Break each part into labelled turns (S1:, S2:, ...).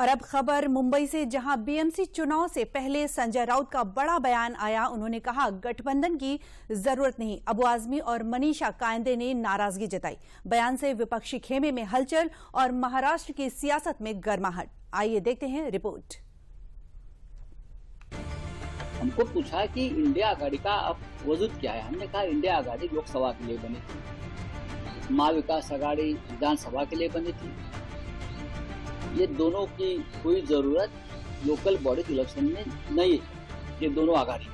S1: और अब खबर मुंबई से, जहां बीएमसी चुनाव से पहले संजय राउत का बड़ा बयान आया। उन्होंने कहा, गठबंधन की जरूरत नहीं। अबू आजमी और मनीषा कायंदे ने नाराजगी जताई। बयान से विपक्षी खेमे में हलचल और महाराष्ट्र की सियासत में गर्माहट। आइए देखते हैं रिपोर्ट।
S2: हमको पूछा कि इंडिया आघाड़ी का अब वजूद क्या है। हमने कहा इंडिया आघाड़ी लोकसभा के लिए बनी थी, महाविकास आघाड़ी विधानसभा के लिए बनी थी। ये दोनों की कोई जरूरत लोकल बॉडी इलेक्शन में नहीं है। ये दोनों आघाड़ी।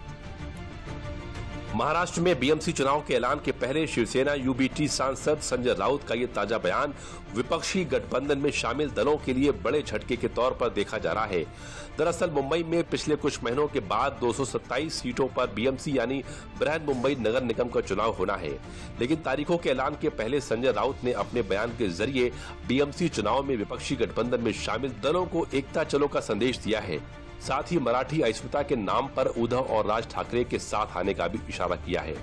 S3: महाराष्ट्र में बीएमसी चुनाव के ऐलान के पहले शिवसेना यूबीटी सांसद संजय राउत का ये ताजा बयान विपक्षी गठबंधन में शामिल दलों के लिए बड़े झटके के तौर पर देखा जा रहा है। दरअसल मुंबई में पिछले कुछ महीनों के बाद 227 सीटों पर बीएमसी यानी बृहन मुंबई नगर निगम का चुनाव होना है, लेकिन तारीखों के ऐलान के पहले संजय राउत ने अपने बयान के जरिए बीएमसी चुनाव में विपक्षी गठबंधन में शामिल दलों को एकता चलो का संदेश दिया है। साथ ही मराठी अस्मिता के नाम पर उद्धव और राज ठाकरे के साथ आने का भी इशारा किया है।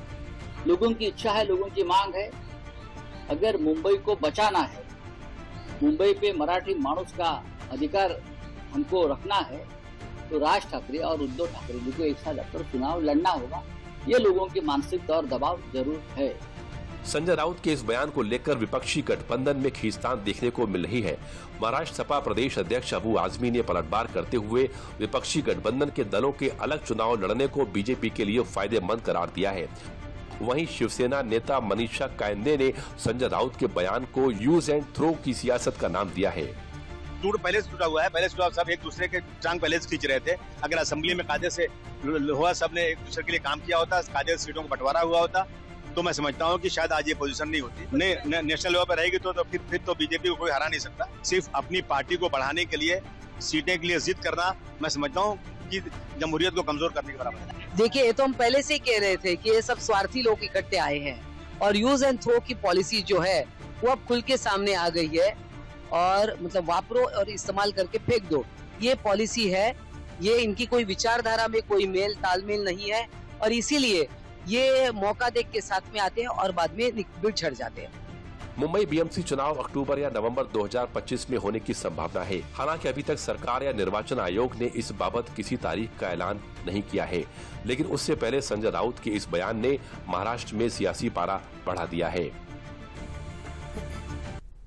S2: लोगों की इच्छा है, लोगों की मांग है। अगर मुंबई को बचाना है, मुंबई पे मराठी मानुस का अधिकार हमको रखना है, तो राज ठाकरे और उद्धव ठाकरे जी को एक साथ आकर चुनाव लड़ना होगा। ये लोगों की मानसिकता और दबाव जरूर है।
S3: संजय राउत के इस बयान को लेकर विपक्षी गठबंधन में खींचतान देखने को मिल रही है। महाराष्ट्र सपा प्रदेश अध्यक्ष अबू आजमी ने पलटवार करते हुए विपक्षी गठबंधन के दलों के अलग चुनाव लड़ने को बीजेपी के लिए फायदेमंद करार दिया है। वहीं शिवसेना नेता मनीषा कायंदे ने संजय राउत के बयान को यूज एंड थ्रो की सियासत का नाम दिया है।
S4: टूट पहले से टूटा हुआ है। पहले से सब एक दूसरे के टांग पहले से खींच रहे थे। अगर असेंबली में कायदे से हुआ, सबने एक दूसरे के लिए काम किया होता, कायदे सीटों को बंटवारा हुआ होता, तो मैं समझता हूँ कि शायद आज ये पोजीशन नहीं होती। नेशनल लेवल पर रहेगी तो फिर तो बीजेपी को कोई हरा नहीं सकता। सिर्फ अपनी पार्टी को बढ़ाने के लिए, सीटें के लिए जिद करना, मैं समझता हूँ कि जमहूरियत को कमजोर करने के बराबर है।
S5: देखिए, ये तो हम पहले से ही कह रहे थे कि ये सब स्वार्थी लोग इकट्ठे आए हैं और यूज एंड थ्रो की पॉलिसी जो है वो अब खुल के सामने आ गई है। और मतलब वापरो और इस्तेमाल करके फेंक दो, ये पॉलिसी है। ये इनकी कोई विचारधारा में कोई मेल तालमेल नहीं है और इसीलिए ये मौका देख के साथ में आते हैं और बाद में बिछड़ जाते हैं।
S3: मुंबई बीएमसी चुनाव अक्टूबर या नवंबर 2025 में होने की संभावना है। हालांकि अभी तक सरकार या निर्वाचन आयोग ने इस बाबत किसी तारीख का ऐलान नहीं किया है, लेकिन उससे पहले संजय राउत के इस बयान ने महाराष्ट्र में सियासी पारा बढ़ा दिया है।